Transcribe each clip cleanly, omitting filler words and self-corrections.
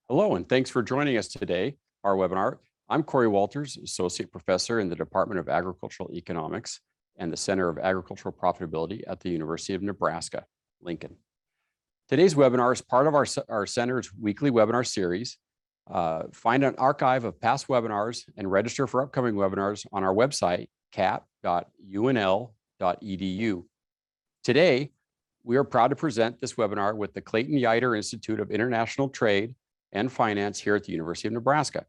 Hello, and thanks for joining us today, our webinar. I'm Cory Walters, Associate Professor in the Department of Agricultural Economics and the Center of Agricultural Profitability at the University of Nebraska, Lincoln. Today's webinar is part of our center's weekly webinar series. Find an archive of past webinars and register for upcoming webinars on our website, cap.unl.edu. Today, we are proud to present this webinar with the Clayton Yeutter Institute of International Trade and Finance here at the University of Nebraska.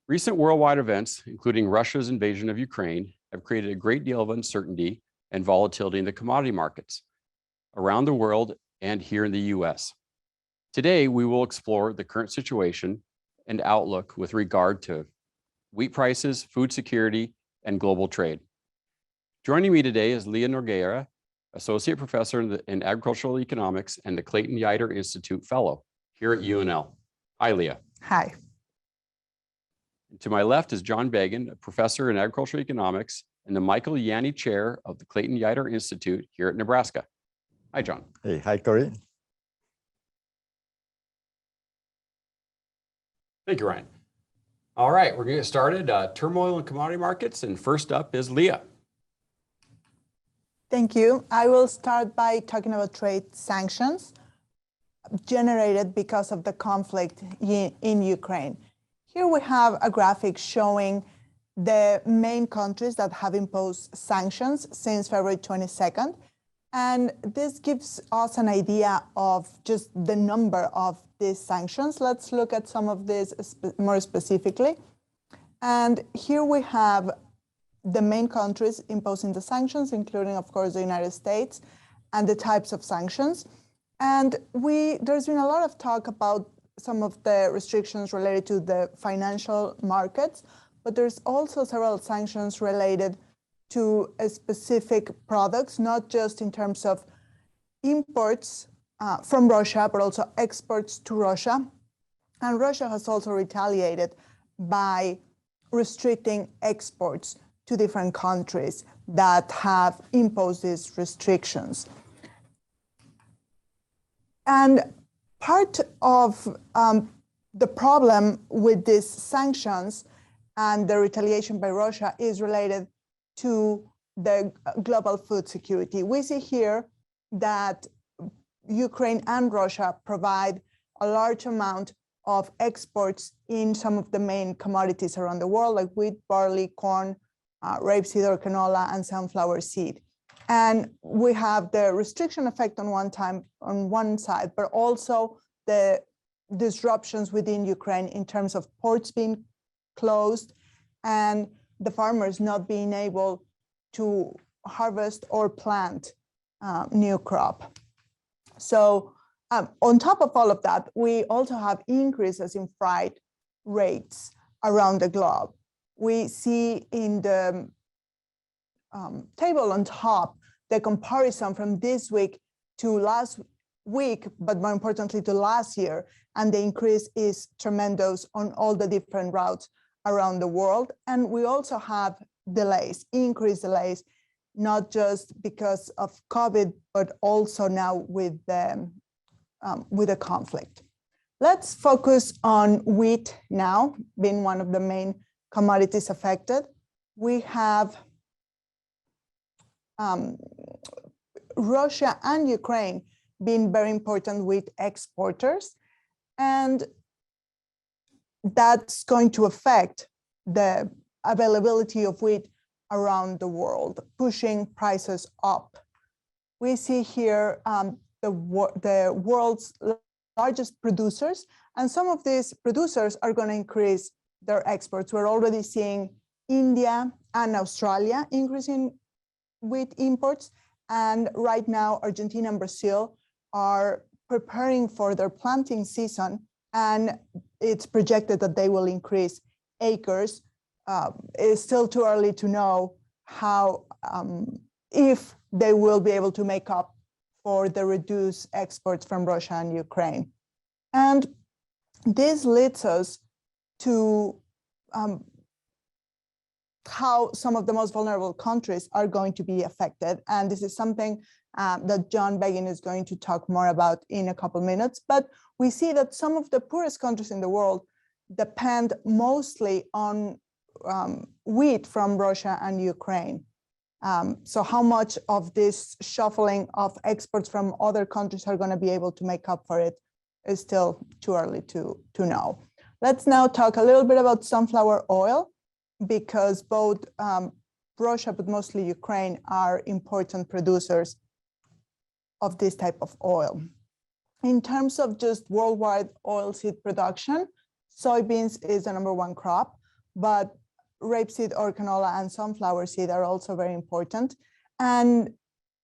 Recent worldwide events, including Russia's invasion of Ukraine, have created a great deal of uncertainty and volatility in the commodity markets around the world and here in the US. Today, we will explore the current situation and outlook with regard to wheat prices, food security, and global trade. Joining me today is Leah Nogueira, Associate Professor in Agricultural Economics and the Clayton Yeutter Institute Fellow here at UNL. Hi, Leah. Hi. To my left is John Beghin, a professor in agricultural economics and the Michael Yanney Chair of the Clayton Yeutter Institute here at Nebraska. Hi, John. Hey, hi, Cory. Thank you, Ryan. All right, we're going to get started. Turmoil in commodity markets, and first up is Leah. Thank you. I will start by talking about trade sanctions generated because of the conflict in Ukraine. Here we have a graphic showing the main countries that have imposed sanctions since February 22nd. And this gives us an idea of just the number of these sanctions. Let's look at some of these more specifically. And here we have the main countries imposing the sanctions, including, of course, the United States, and the types of sanctions. And there's been a lot of talk about some of the restrictions related to the financial markets, but there's also several sanctions related to specific products, not just in terms of imports from Russia, but also exports to Russia. And Russia has also retaliated by restricting exports to different countries that have imposed these restrictions. And part of the problem with these sanctions and the retaliation by Russia is related to the global food security. We see here that Ukraine and Russia provide a large amount of exports in some of the main commodities around the world, like wheat, barley, corn, rapeseed or canola, and sunflower seed. And we have the restriction effect on one side, but also the disruptions within Ukraine in terms of ports being closed and the farmers not being able to harvest or plant new crop. So on top of all of that, we also have increases in freight rates around the globe. We see in the table on top the comparison from this week to last week, but more importantly to last year, and the increase is tremendous on all the different routes around the world. And we also have delays, increased delays, not just because of COVID, but also now with the conflict. Let's focus on wheat now, being one of the main commodities affected. We have Russia and Ukraine being very important wheat exporters, and that's going to affect the availability of wheat around the world, pushing prices up. We see here the world's largest producers, and some of these producers are going to increase their exports. We're already seeing India and Australia increasing wheat imports, and right now Argentina and Brazil are preparing for their planting season, and it's projected that they will increase acres. It's still too early to know how, if they will be able to make up for the reduced exports from Russia and Ukraine. And this leads us to how some of the most vulnerable countries are going to be affected. And this is something that John Beghin is going to talk more about in a couple minutes. But we see that some of the poorest countries in the world depend mostly on wheat from Russia and Ukraine. So how much of this shuffling of exports from other countries are going to be able to make up for it is still too early to know. Let's now talk a little bit about sunflower oil, because both Russia, but mostly Ukraine, are important producers of this type of oil. In terms of just worldwide oilseed production, soybeans is the #1 crop, but rapeseed or canola and sunflower seed are also very important. And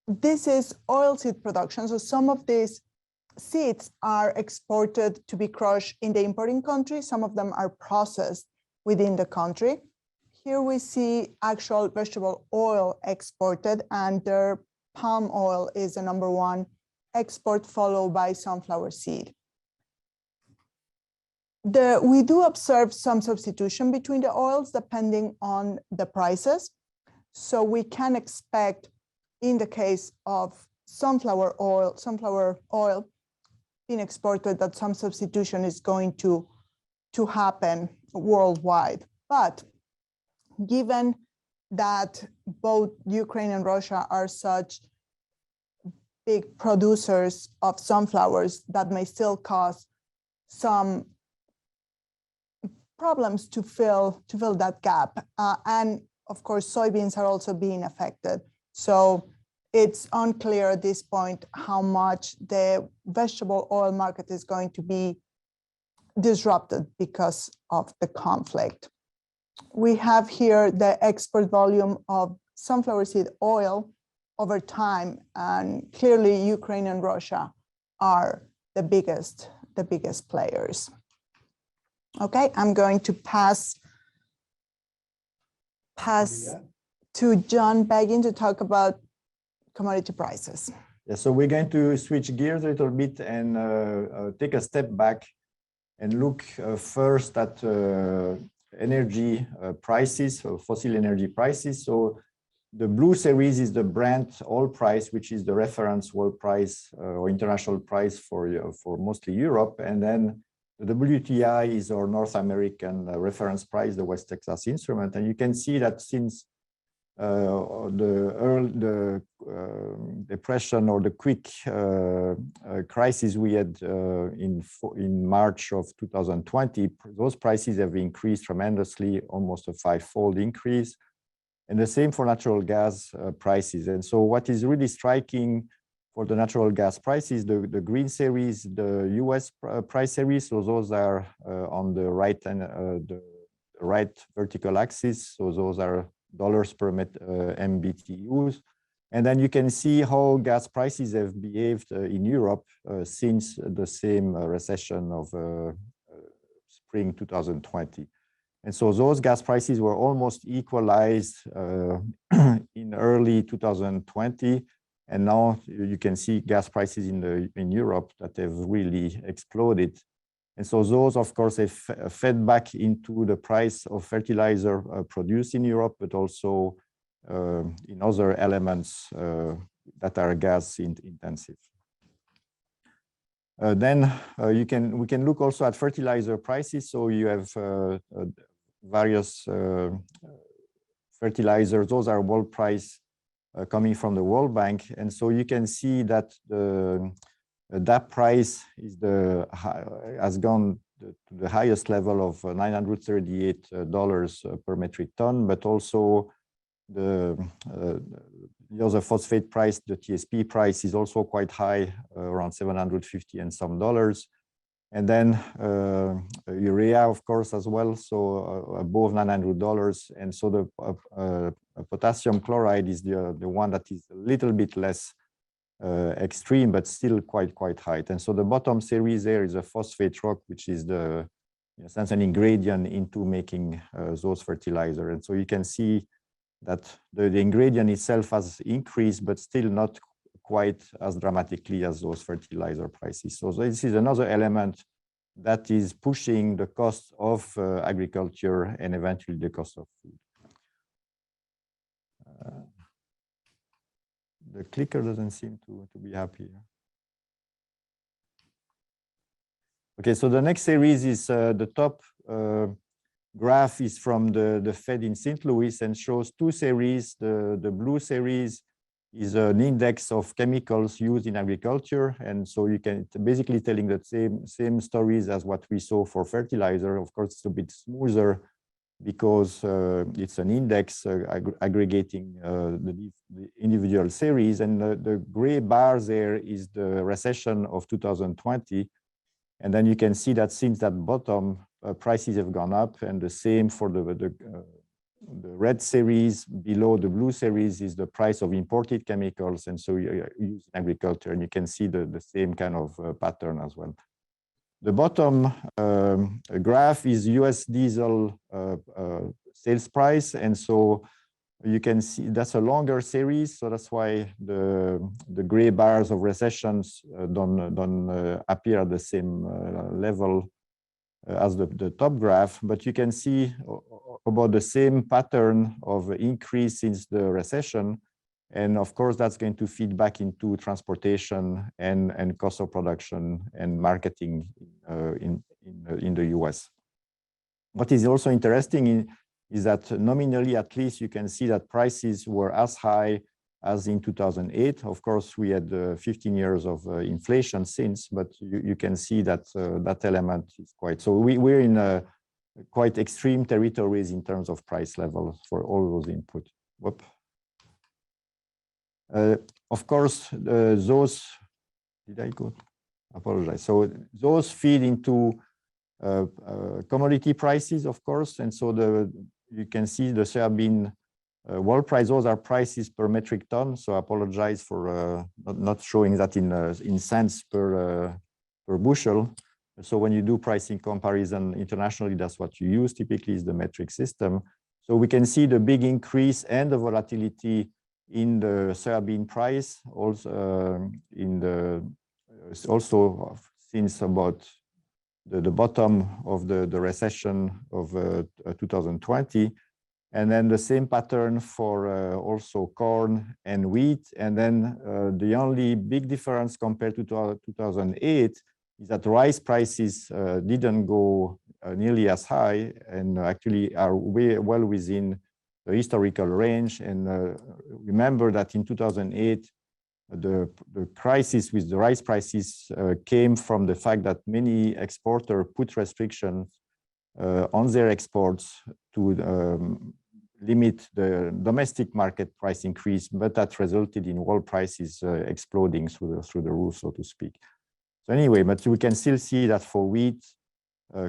this is oilseed production. So some of these seeds are exported to be crushed in the importing country. Some of them are processed within the country. Here we see actual vegetable oil exported, and their palm oil is the #1 export, followed by sunflower seed. We do observe some substitution between the oils depending on the prices. So we can expect, in the case of sunflower oil being exported, that some substitution is going to happen worldwide. But given that both Ukraine and Russia are such big producers of sunflowers, that may still cause some problems to fill that gap. And of course, soybeans are also being affected. So it's unclear at this point how much the vegetable oil market is going to be disrupted because of the conflict. We have here the export volume of sunflower seed oil over time, and clearly Ukraine and Russia are the biggest players. Okay, I'm going to pass to John Beghin to talk about commodity prices. Yeah, so we're going to switch gears a little bit and take a step back and look first at energy prices, or fossil energy prices. So the blue series is the Brent oil price, which is the reference oil price or international price for mostly Europe. And then the WTI is our North American reference price, the West Texas instrument. And you can see that since the depression or the quick crisis we had in March of 2020, those prices have increased tremendously, almost a 5-fold increase. And the same for natural gas prices. And so what is really striking for the natural gas prices, the green series, the US price series, so those are on the right and the right vertical axis. So those are dollars per MBTUs. And then you can see how gas prices have behaved in Europe since the same recession of spring 2020. And so those gas prices were almost equalized in early 2020. And now you can see gas prices in Europe that have really exploded. And so those, of course, have fed back into the price of fertilizer produced in Europe, but also in other elements that are gas intensive. Then we can look also at fertilizer prices. So you have various fertilizers. Those are world price coming from the World Bank. And so you can see that that price is has gone to the highest level of $938 per metric ton, but also the other phosphate price, the TSP price, is also quite high, around $750 and some dollars. And then urea, of course, as well, so above $900. And so the potassium chloride is the one that is a little bit less extreme, but still quite high. And so the bottom series there is a phosphate rock, which is in a sense an ingredient into making those fertilizer. And so you can see that the ingredient itself has increased, but still not quite as dramatically as those fertilizer prices. So this is another element that is pushing the cost of agriculture and eventually the cost of food. The clicker doesn't seem to be happy. Okay, so the next series is the top graph is from the Fed in St. Louis and shows two series. The blue series is an index of chemicals used in agriculture. And so you can basically telling the same stories as what we saw for fertilizer. Of course, it's a bit smoother because it's an index aggregating the individual series. And the gray bar there is the recession of 2020. And then you can see that since that bottom, prices have gone up, and the same for the red series. Below the blue series is the price of imported chemicals, and so you use in agriculture, and you can see the same kind of pattern as well. The bottom graph is US diesel sales price, and so you can see that's a longer series, so that's why the gray bars of recessions don't appear at the same level as the top graph, but you can see about the same pattern of increase since the recession, and of course that's going to feed back into transportation and cost of production and marketing in the US. What is also interesting is that nominally, at least, you can see that prices were as high as in 2008. Of course, we had 15 years of inflation since, but you can see that that element is quite, so we're in quite extreme territories in terms of price levels for all those input. Whoop. Of course, those, did I go? Apologize. So those feed into commodity prices, of course, and so you can see the soybean world price. Those are prices per metric ton. So I apologize for not showing that in cents per bushel. So when you do pricing comparison internationally, that's what you use. Typically, is the metric system. So we can see the big increase and the volatility in the soybean price. Also also since about the bottom of the recession of 2020, and then the same pattern for also corn and wheat. And then the only big difference compared to 2008 is that rice prices didn't go nearly as high, and actually are well within the historical range. And remember that in 2008, the crisis with the rice prices came from the fact that many exporters put restrictions on their exports to limit the domestic market price increase, but that resulted in world prices exploding through the roof, so to speak. So anyway, but we can still see that for wheat,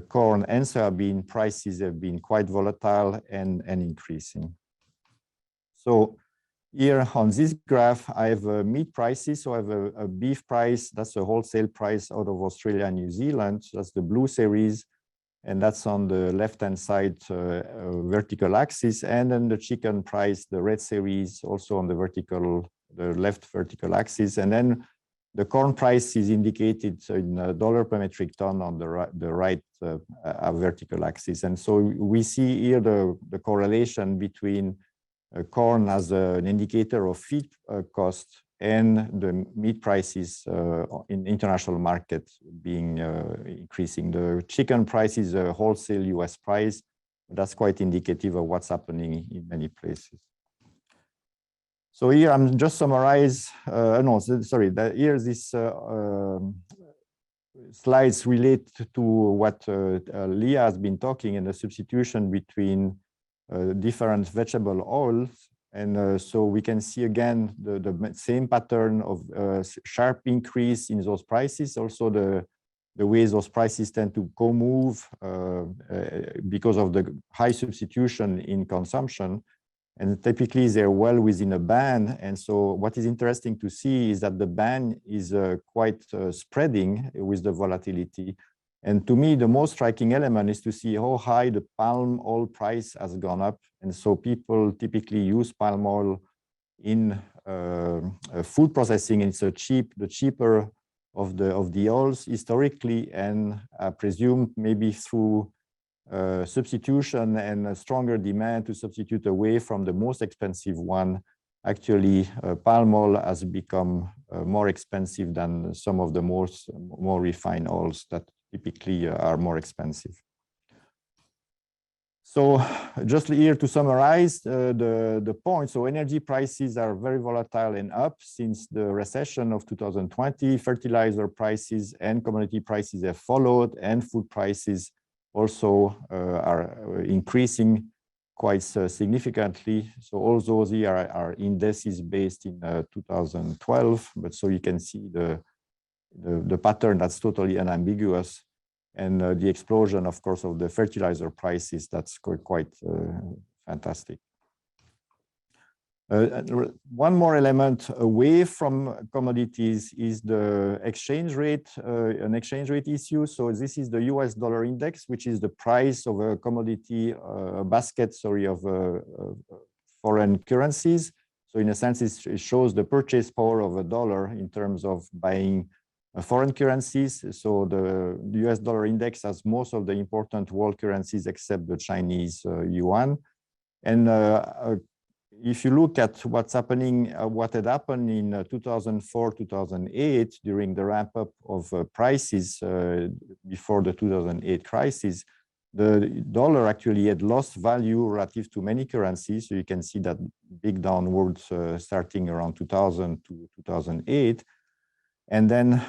corn, and soybean, prices have been quite volatile and increasing. So here on this graph, I have meat prices. So I have a beef price. That's a wholesale price out of Australia and New Zealand. That's the blue series. And that's on the left-hand side vertical axis. And then the chicken price, the red series, also on the left vertical axis. And then the corn price is indicated in dollar per metric ton on the right vertical axis. And so we see here the correlation between corn as an indicator of feed cost and the meat prices in international market being increasing. The chicken price is a wholesale US price. That's quite indicative of what's happening in many places. So here I'm just summarize, here this slides relate to what Leah has been talking, and the substitution between different vegetable oils. And so we can see again the same pattern of sharp increase in those prices. Also the ways those prices tend to co-move because of the high substitution in consumption. And typically they're well within a band. And so what is interesting to see is that the band is quite spreading with the volatility. And to me, the most striking element is to see how high the palm oil price has gone up. And so people typically use palm oil in food processing. It's the cheaper of the oils historically, and I presume maybe through substitution and a stronger demand to substitute away from the most expensive one. actually palm oil has become more expensive than some of the more refined oils that typically are more expensive. So just here to summarize the point, so energy prices are very volatile and up since the recession of 2020. Fertilizer prices and commodity prices have followed, and food prices also are increasing quite significantly. So all those here are indices based in 2012, but so you can see the pattern that's totally unambiguous. And the explosion, of course, of the fertilizer prices, that's quite fantastic. One more element away from commodities is the exchange rate, an exchange rate issue. So this is the US dollar index, which is the price of a commodity basket, of foreign currencies. So in a sense, it shows the purchase power of a dollar in terms of buying foreign currencies. So the US dollar index has most of the important world currencies except the Chinese yuan. And if you look at what's happening, what had happened in 2004, 2008 during the ramp up of prices before the 2008 crisis, the dollar actually had lost value relative to many currencies. So you can see that big downwards starting around 2000 to 2008. And then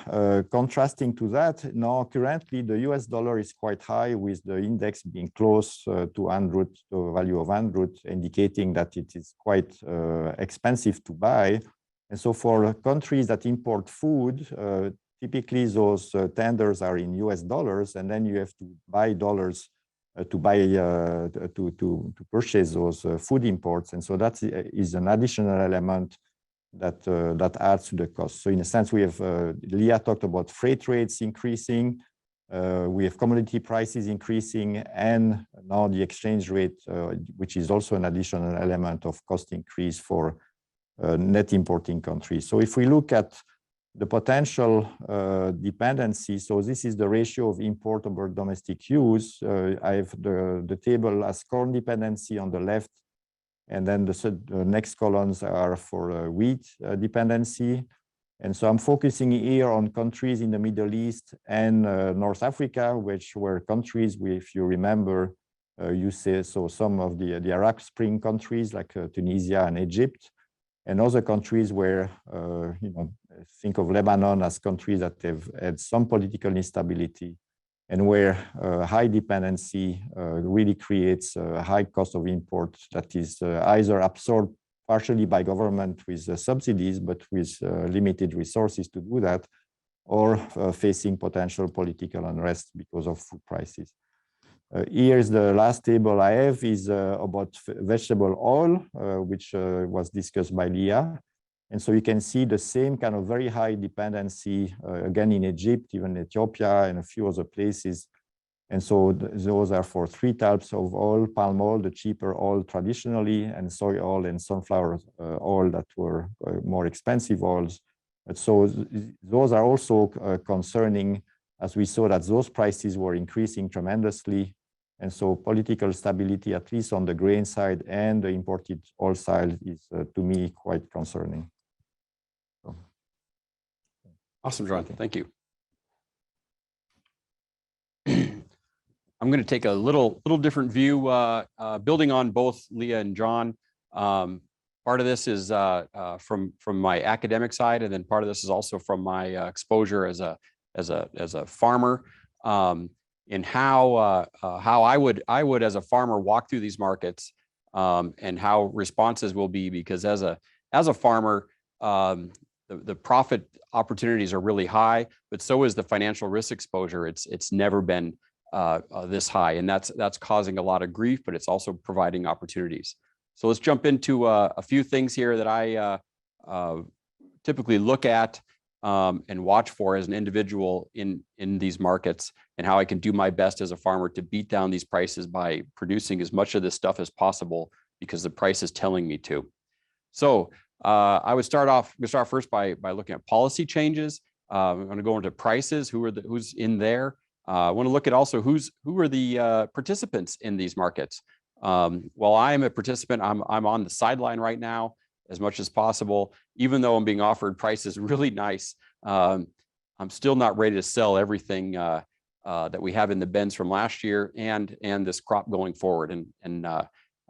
contrasting to that, now currently the US dollar is quite high with the index being close to 100, to a value of 100, indicating that it is quite expensive to buy. And so for countries that import food, typically those tenders are in US dollars, and then you have to buy dollars to purchase those food imports. And so that is an additional element that adds to the cost. So in a sense, we have, Leah talked about freight rates increasing, we have commodity prices increasing, and now the exchange rate, which is also an additional element of cost increase for net importing countries. So if we look at the potential dependency, so this is the ratio of import over domestic use. I have the table as corn dependency on the left, and then the next columns are for wheat dependency. And so I'm focusing here on countries in the Middle East and North Africa, which were countries, if you remember, you say, so some of the Arab Spring countries like Tunisia and Egypt, and other countries where, think of Lebanon as countries that have had some political instability, and where high dependency really creates a high cost of import that is either absorbed partially by government with subsidies, but with limited resources to do that, or facing potential political unrest because of food prices. Here's the last table I have is about vegetable oil, which was discussed by Leah. And so you can see the same kind of very high dependency, again, in Egypt, even Ethiopia, and a few other places. And so those are for three types of oil: palm oil, the cheaper oil traditionally, and soy oil and sunflower oil that were more expensive oils. But so those are also concerning, as we saw that those prices were increasing tremendously. And so political stability, at least on the grain side and the imported oil side, is to me quite concerning. Awesome, Jonathan. Thank you. I'm going to take a little different view, building on both Leah and John. Part of this is from my academic side, and then part of this is also from my exposure as a farmer, in how I would as a farmer walk through these markets, and how responses will be, because as a farmer, the profit opportunities are really high, but so is the financial risk exposure. It's never been this high, and that's causing a lot of grief, but it's also providing opportunities. So let's jump into a few things here that I typically look at and watch for as an individual in these markets, and how I can do my best as a farmer to beat down these prices by producing as much of this stuff as possible, because the price is telling me to. So I would start first by looking at policy changes. I'm going to go into prices, who's in there. I want to look at also who are the participants in these markets. While I'm a participant, I'm on the sideline right now. as much as possible. Even though I'm being offered prices really nice, I'm still not ready to sell everything that we have in the bins from last year and this crop going forward. And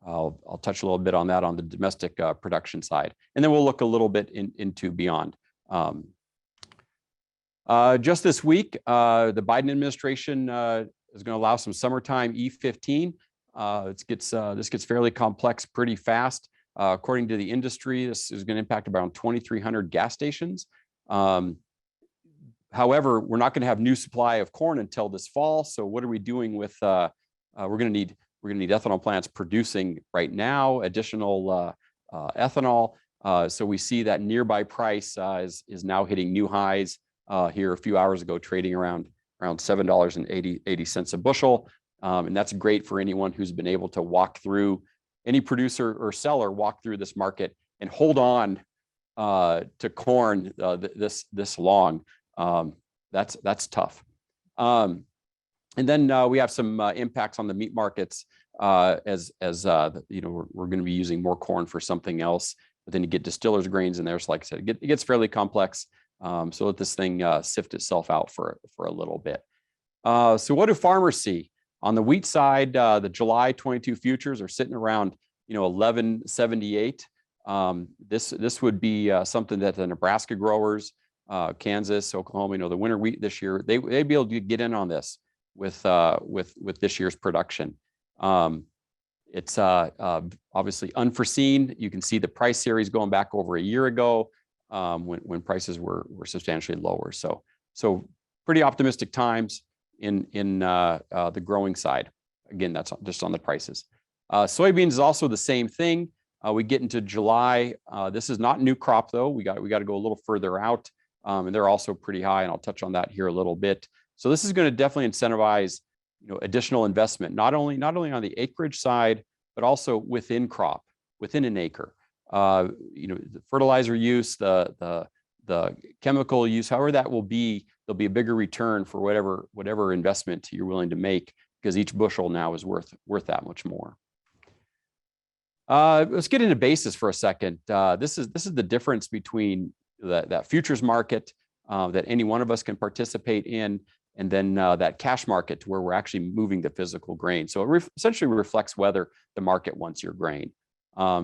I'll touch a little bit on that on the domestic production side. And then we'll look a little bit into beyond. Just this week, the Biden administration is going to allow some summertime E15. This gets fairly complex pretty fast. According to the industry, this is going to impact around 2,300 gas stations. However, we're not going to have new supply of corn until this fall. So what are we doing with? We're going to need ethanol plants producing right now additional ethanol. So we see that nearby price is now hitting new highs here a few hours ago, trading around $7.80 a bushel. And that's great for anyone who's been able to walk through, any producer or seller walk through this market and hold on to corn this long. That's tough. And then we have some impacts on the meat markets as we're going to be using more corn for something else. But then you get distillers grains in there. So like I said, it gets fairly complex. So let this thing sift itself out for a little bit. So what do farmers see? On the wheat side, the July 22 futures are sitting around 1178. This would be something that the Nebraska growers, Kansas, Oklahoma, the winter wheat this year, they'd be able to get in on this with this year's production. It's obviously unforeseen. You can see the price series going back over a year ago when prices were substantially lower. So pretty optimistic times in the growing side. Again, that's just on the prices. Soybeans is also the same thing. We get into July. This is not new crop though. We got to go a little further out, and they're also pretty high. And I'll touch on that here a little bit. So this is going to definitely incentivize additional investment, not only on the acreage side, but also within crop, within an acre. The fertilizer use, the chemical use, however that will be, there'll be a bigger return for whatever investment you're willing to make, because each bushel now is worth that much more. Let's get into basis for a second. This is the difference between that futures market that any one of us can participate in, and then that cash market to where we're actually moving the physical grain. So it essentially reflects whether the market wants your grain.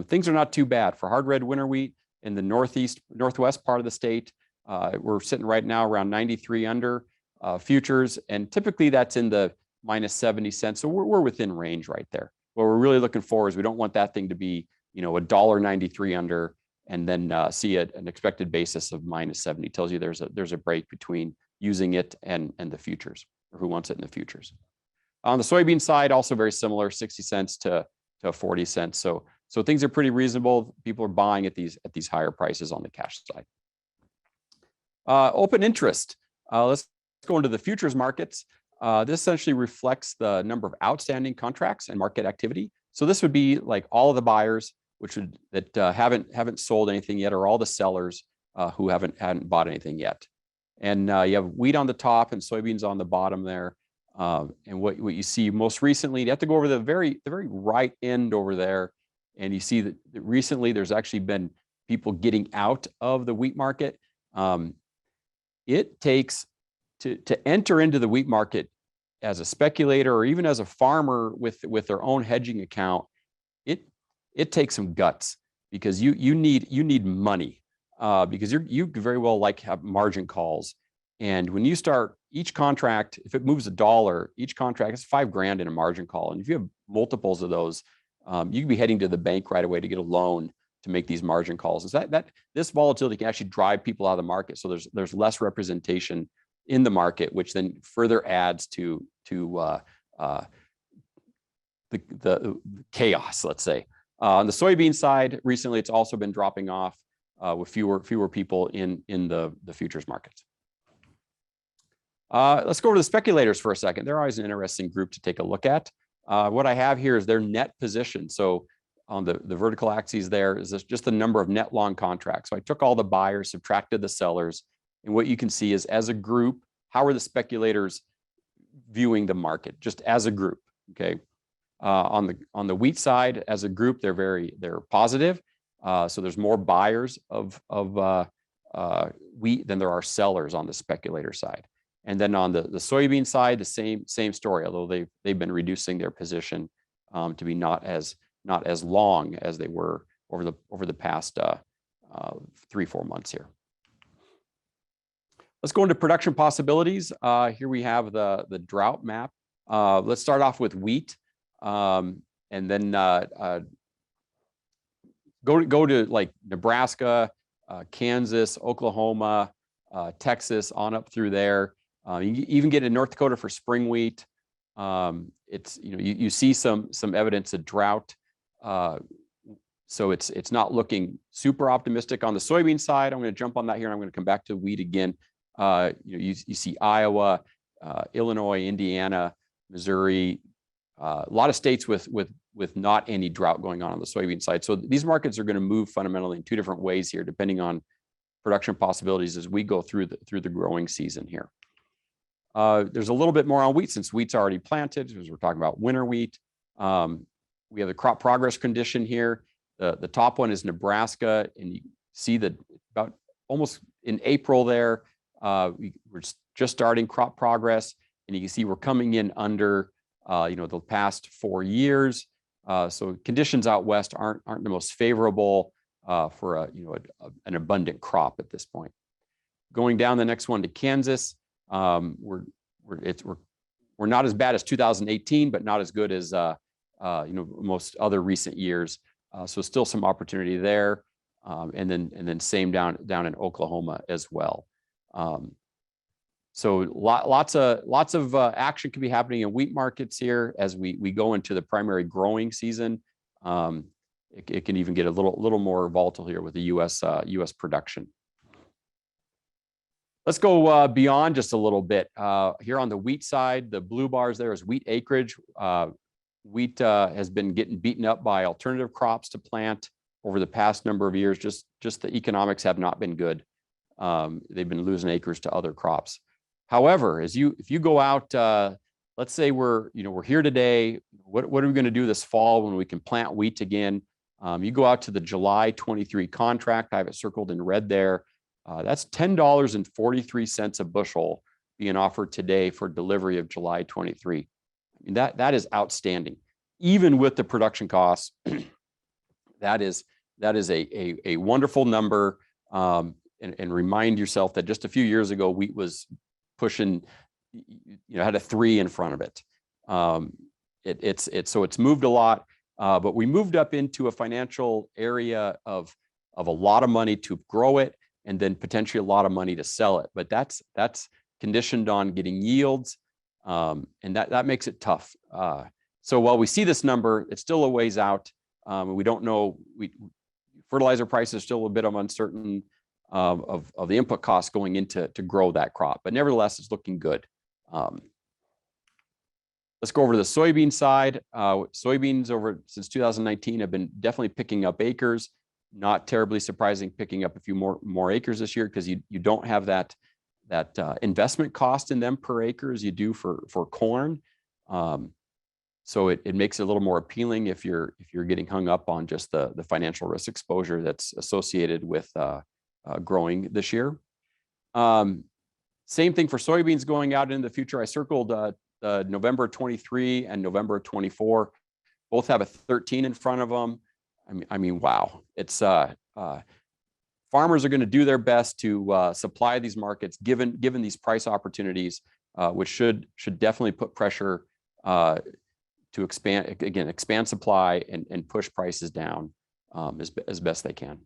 Things are not too bad for hard red winter wheat in the northwest part of the state. We're sitting right now around 93 under futures, and typically that's in the minus 70 cents. So we're within range right there. What we're really looking for is we don't want that thing to be $1.93 under and then see an expected basis of minus 70. Tells you there's a break between using it and the futures, or who wants it in the futures. On the soybean side, also very similar, 60 cents to 40 cents. So things are pretty reasonable. People are buying at these higher prices on the cash side. Open interest. Let's go into the futures markets. This essentially reflects the number of outstanding contracts and market activity. So this would be like all of the buyers that haven't sold anything yet, or all the sellers who hadn't bought anything yet. And you have wheat on the top and soybeans on the bottom there. And what you see most recently, you have to go over the very right end over there, and you see that recently there's actually been people getting out of the wheat market. It takes to enter into the wheat market as a speculator or even as a farmer with their own hedging account. It takes some guts, because you need money, because you very well have margin calls. And when you start each contract, if it moves $1, each contract is $5,000 in a margin call. And if you have multiples of those, you can be heading to the bank right away to get a loan to make these margin calls. And this volatility can actually drive people out of the market. So there's less representation in the market, which then further adds to the chaos, let's say. On the soybean side, recently it's also been dropping off with fewer people in the futures markets. Let's go over to the speculators for a second. They're always an interesting group to take a look at. What I have here is their net position. So on the vertical axis there is just the number of net long contracts. So I took all the buyers, subtracted the sellers, and what you can see is, as a group, how are the speculators viewing the market, just as a group, okay? On the wheat side, as a group, they're positive. So there's more buyers of wheat than there are sellers on the speculator side. And then on the soybean side, the same story, although they've been reducing their position to be not as long as they were over the past 3-4 months here. Let's go into production possibilities. Here we have the drought map. Let's start off with wheat, and then go to like Nebraska, Kansas, Oklahoma, Texas, on up through there. You even get in North Dakota for spring wheat. It's, you know, you see some evidence of drought. So it's not looking super optimistic on the soybean side. I'm going to jump on that here, and I'm going to come back to wheat again. You know, you see Iowa, Illinois, Indiana, Missouri, a lot of states with not any drought going on the soybean side. So these markets are going to move fundamentally in two different ways here, depending on production possibilities as we go through the growing season here. There's a little bit more on wheat since wheat's already planted, because we're talking about winter wheat. We have the crop progress condition here. The top one is Nebraska, and you see that about almost in April there, we're just starting crop progress, and you can see we're coming in under you know, the past 4 years. So conditions out west aren't the most favorable for you know, an abundant crop at this point. Going down the next one to Kansas, we're not as bad as 2018, but not as good as you know, most other recent years. So still some opportunity there, and then same down in Oklahoma as well. So lots of action can be happening in wheat markets here as we go into the primary growing season. It can even get a little more volatile here with the U.S. production. Let's go beyond just a little bit. Here on the wheat side, the blue bars there is wheat acreage. Wheat has been getting beaten up by alternative crops to plant over the past number of years. Just the economics have not been good. They've been losing acres to other crops. However, if you go out, let's say we're here today. What are we going to do this fall when we can plant wheat again? You go out to the July 23 contract. I have it circled in red there. That's $10.43 a bushel being offered today for delivery of July 23. I mean, that is outstanding. Even with the production costs, that is a wonderful number. And remind yourself that just a few years ago, wheat was pushing, had a 3 in front of it. So it's moved a lot, but we moved up into a financial area of a lot of money to grow it, and then potentially a lot of money to sell it. But that's conditioned on getting yields, and that makes it tough. So while we see this number, it's still a ways out. We don't know. Fertilizer prices are still a bit of uncertain of the input costs going into to grow that crop, but nevertheless, it's looking good. Let's go over to the soybean side. Soybeans since 2019 have been definitely picking up acres. Not terribly surprising, picking up a few more acres this year, because you don't have that investment cost in them per acre as you do for corn. So it makes it a little more appealing if you're getting hung up on just the financial risk exposure that's associated with growing this year. Same thing for soybeans going out into the future. I circled November 23 and November 24. Both have a 13 in front of them. I mean, wow. It's farmers are going to do their best to supply these markets given these price opportunities, which should definitely put pressure to expand supply and push prices down as best they can.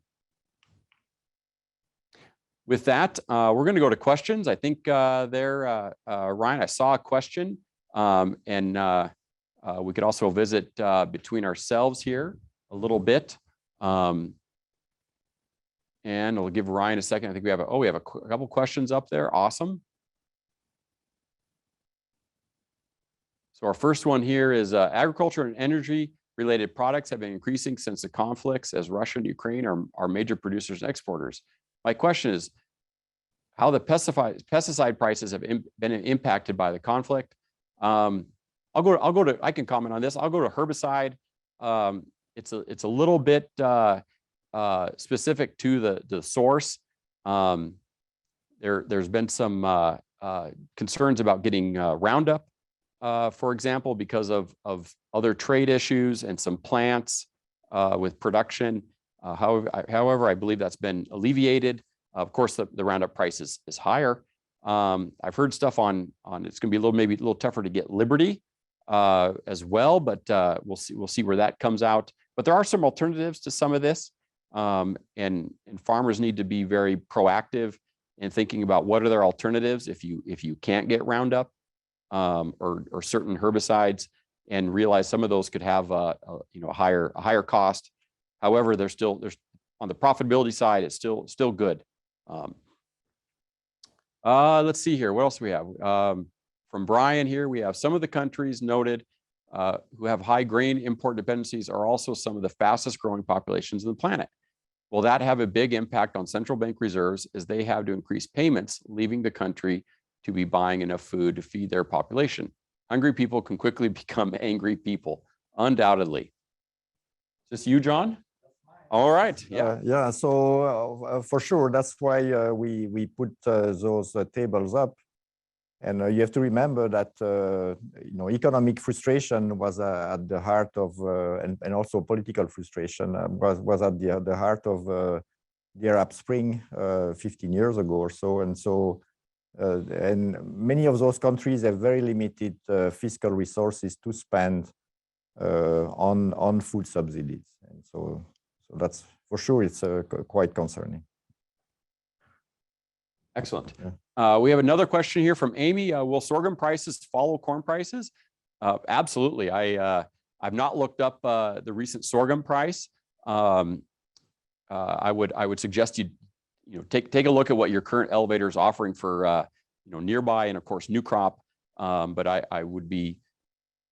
With that, we're going to go to questions. I think Ryan, I saw a question, and we could also visit between ourselves here a little bit. And I'll give Ryan a second. I think we have a couple questions up there. Awesome. So our first one here is agriculture and energy related products have been increasing since the conflicts, as Russia and Ukraine are major producers and exporters. My question is how the pesticide prices have been impacted by the conflict. I can comment on this. I'll go to herbicide. It's a little bit specific to the source. There's been some concerns about getting Roundup, for example, because of other trade issues and some plants with production. However, I believe that's been alleviated. Of course, the Roundup price is higher. I've heard stuff on it's going to be maybe a little tougher to get Liberty as well, but we'll see where that comes out. But there are some alternatives to some of this, and farmers need to be very proactive in thinking about what are their alternatives if you can't get Roundup or certain herbicides, and realize some of those could have a higher cost. However, there's on the profitability side, it's still good. Let's see here. What else do we have? From Brian here, we have some of the countries noted who have high grain import dependencies are also some of the fastest growing populations on the planet. Will that have a big impact on central bank reserves as they have to increase payments, leaving the country to be buying enough food to feed their population? Hungry people can quickly become angry people, undoubtedly. Is this you, John? All right. Yeah. Yeah. So for sure, that's why we put those tables up. And you have to remember that economic frustration was at the heart of, and also political frustration was at the heart of the Arab Spring 15 years ago or so. And many of those countries have very limited fiscal resources to spend on food subsidies, and so that's for sure, it's quite concerning. Excellent. Yeah. We have another question here from Amy. Will sorghum prices follow corn prices? Absolutely. I've not looked up the recent sorghum price. I would suggest you take a look at what your current elevator is offering for nearby and of course new crop. But I would be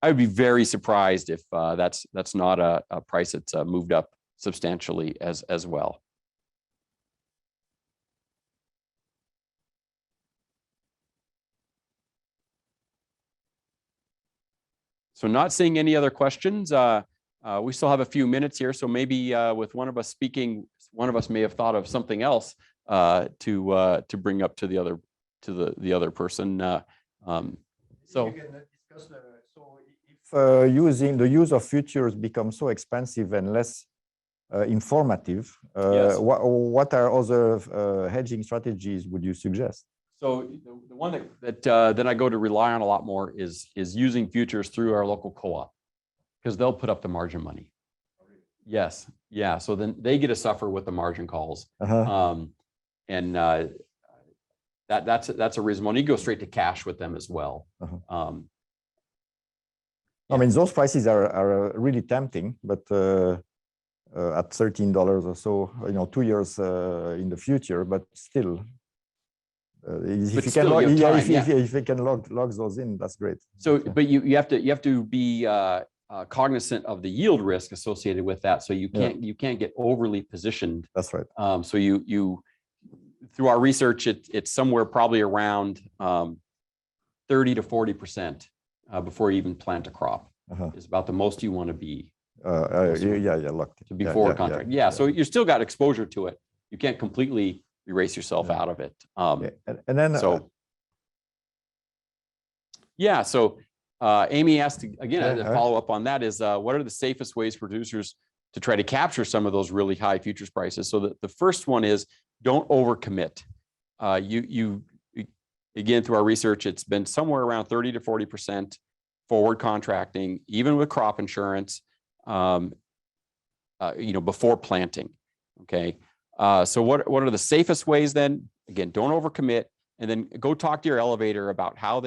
very surprised if that's not a price that's moved up substantially as well. So not seeing any other questions. We still have a few minutes here, so maybe with one of us speaking, one of us may have thought of something else to bring up to the other person. So you can discuss if using the use of futures becomes so expensive and less informative, yes. What are other hedging strategies would you suggest? So the one that then I go to rely on a lot more is using futures through our local co-op, because they'll put up the margin money. Yes, yeah. So then they get to suffer with the margin calls, and that's a reason. When you go straight to cash with them as well. Yeah. I mean, those prices are really tempting, but at $13 or so, 2 years in the future, but still. If you can log those in, that's great. So, but you have to be cognizant of the yield risk associated with that. So you can't get overly positioned. That's right. So you through our research, it's somewhere probably around 30 to 40% before you even plant a crop is about the most you want to be. Locked to before contract. Yeah. So you still got exposure to it. You can't completely erase yourself out of it. And then so Amy asked again to follow up on that is what are the safest ways for producers to try to capture some of those really high futures prices? So the first one is don't overcommit. You again, through our research, it's been somewhere around 30 to 40% forward contracting, even with crop insurance, before planting. Okay. So what are the safest ways then? Again, don't overcommit, and then go talk to your elevator about how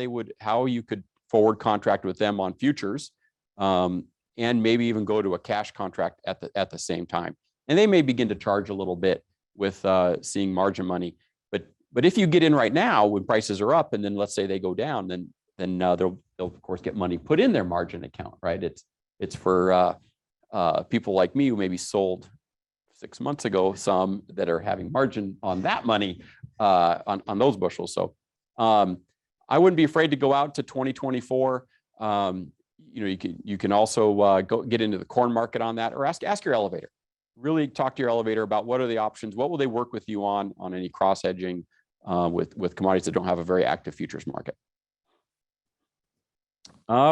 you could forward contract with them on futures, and maybe even go to a cash contract at the same time. And they may begin to charge a little bit with seeing margin money. But if you get in right now when prices are up, and then let's say they go down, then they'll of course get money put in their margin account, right? It's for people like me who maybe sold 6 months ago, some that are having margin on that money on those bushels. So I wouldn't be afraid to go out to 2024. You can also go get into the corn market on that, or ask your elevator. really talk to your elevator about what are the options, what will they work with you on any cross hedging with commodities that don't have a very active futures market.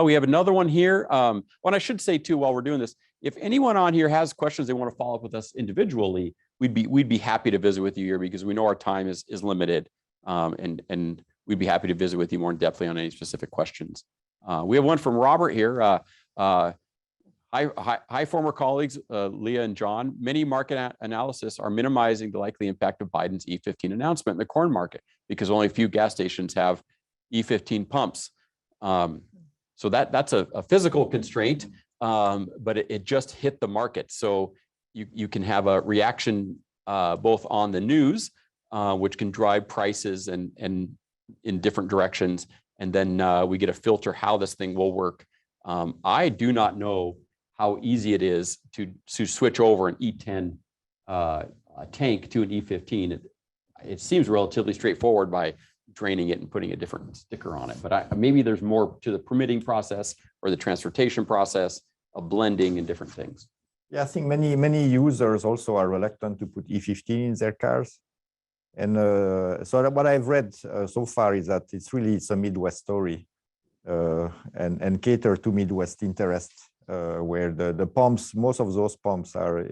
We have another one here. And I should say too, while we're doing this, if anyone on here has questions they want to follow up with us individually, we'd be happy to visit with you here because we know our time is limited, and we'd be happy to visit with you more in depthly on any specific questions. We have one from Robert here. Hi, former colleagues, Leah and John. Many market analysts are minimizing the likely impact of Biden's E15 announcement in the corn market because only a few gas stations have E15 pumps. So that's a physical constraint, but it just hit the market. So you can have a reaction both on the news, which can drive prices and in different directions. And then we get a filter how this thing will work. I do not know how easy it is to switch over an E10 tank to an E15. It seems relatively straightforward by draining it and putting a different sticker on it. But maybe there's more to the permitting process or the transportation process of blending and different things. Yeah, I think many users also are reluctant to put E15 in their cars. And so what I've read so far is that it's a Midwest story and cater to Midwest interest, where the pumps, most of those pumps are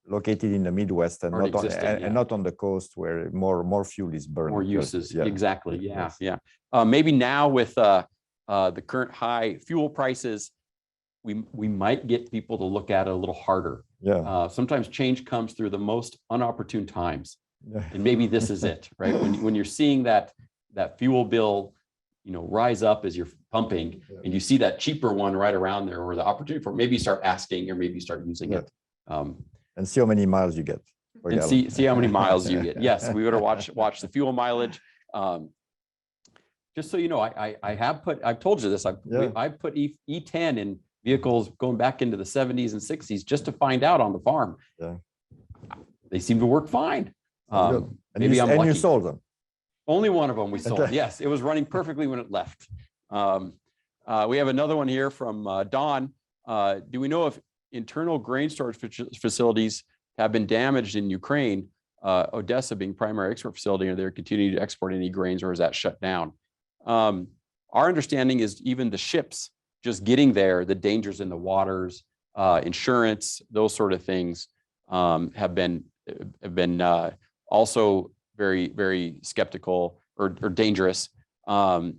located in the Midwest and not on the coast where more fuel is burned. More uses, yeah. Exactly. Yeah, yes. Yeah. Maybe now with the current high fuel prices, we might get people to look at it a little harder. Yeah. Sometimes change comes through the most unopportune times. Yeah. And maybe this is it, right? When you're seeing that fuel bill, rise up as you're pumping, and you see that cheaper one right around there, or the opportunity for maybe start asking, or maybe start using it. And see how many miles you get. And see how many miles you get. Yes, we would have watch the fuel mileage. Just so you know, I've told you this. I've put E10 in vehicles going back into the 70s and 60s just to find out on the farm. Yeah. They seem to work fine. And maybe you sold them. Only one of them we sold. Yes, it was running perfectly when it left. We have another one here from Don. Do we know if internal grain storage facilities have been damaged in Ukraine? Odessa being primary export facility, are they continuing to export any grains, or is that shut down? Our understanding is even the ships just getting there, the dangers in the waters, insurance, those sort of things have been also very, very skeptical or dangerous. But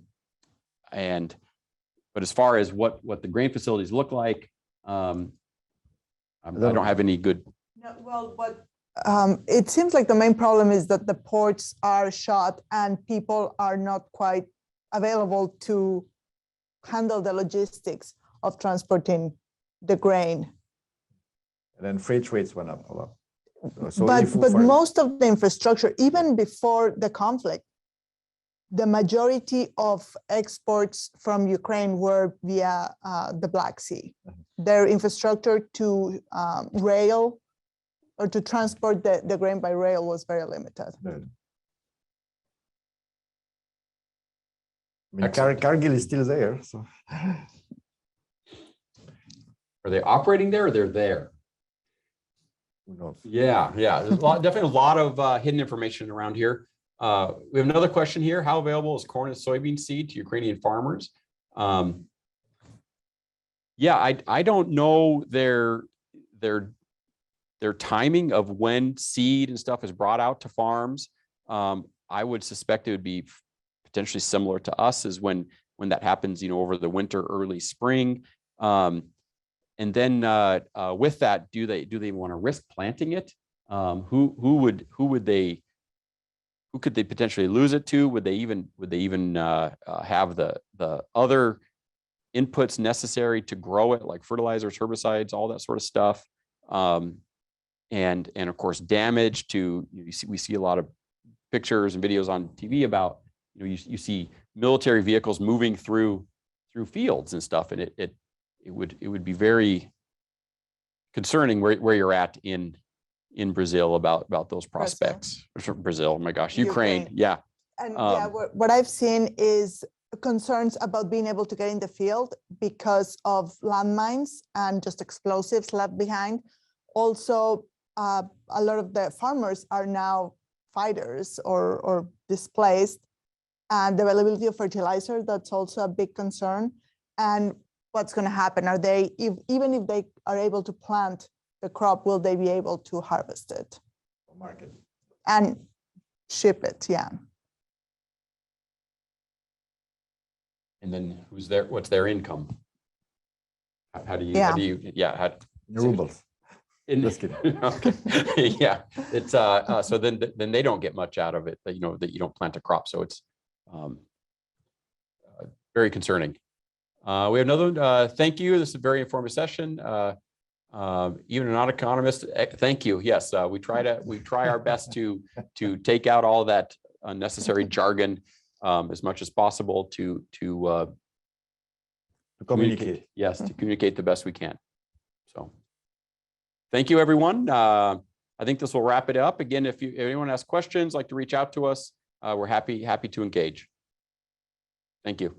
as far as what the grain facilities look like, I don't have any good. No, well, it seems like the main problem is that the ports are shut and people are not quite available to handle the logistics of transporting the grain. And then freight rates went up a lot. So but most of the infrastructure, even before the conflict, the majority of exports from Ukraine were via the Black Sea. Their infrastructure to rail or to transport the grain by rail was very limited. Cargill is still there. So. Are they operating there, or they're there? Who knows? Yeah. There's definitely a lot of hidden information around here. We have another question here. How available is corn and soybean seed to Ukrainian farmers? I don't know their timing of when seed and stuff is brought out to farms. I would suspect it would be potentially similar to us, as when that happens, over the winter, early spring. And then with that, do they want to risk planting it? Who could they potentially lose it to? Would they even have the other inputs necessary to grow it, like fertilizers, herbicides, all that sort of stuff? And of course, damage to, we see a lot of pictures and videos on TV about, you see military vehicles moving through fields and stuff, and it would be very concerning where you're at in Brazil about those prospects. Brazil, oh my gosh, Ukraine. Yeah. And what I've seen is concerns about being able to get in the field because of landmines and just explosives left behind. Also, a lot of the farmers are now fighters or displaced, and the availability of fertilizer, that's also a big concern. And what's going to happen? Are they, even if they are able to plant the crop, will they be able to harvest it? Market. And ship it, yeah. And then who's there? What's their income? How do you? Yeah. How do you? Yeah. How, Rubles. Just kidding. Okay. Yeah. It's so then they don't get much out of it. That that you don't plant a crop. So it's very concerning. We have another one. Thank you. This is a very informative session. Even a non-economist, thank you. Yes, we try our best to take out all that unnecessary jargon as much as possible to Communicate. Yes, to communicate the best we can. So, thank you, everyone. I think this will wrap it up. Again, if anyone has questions, like to reach out to us, we're happy to engage. Thank you.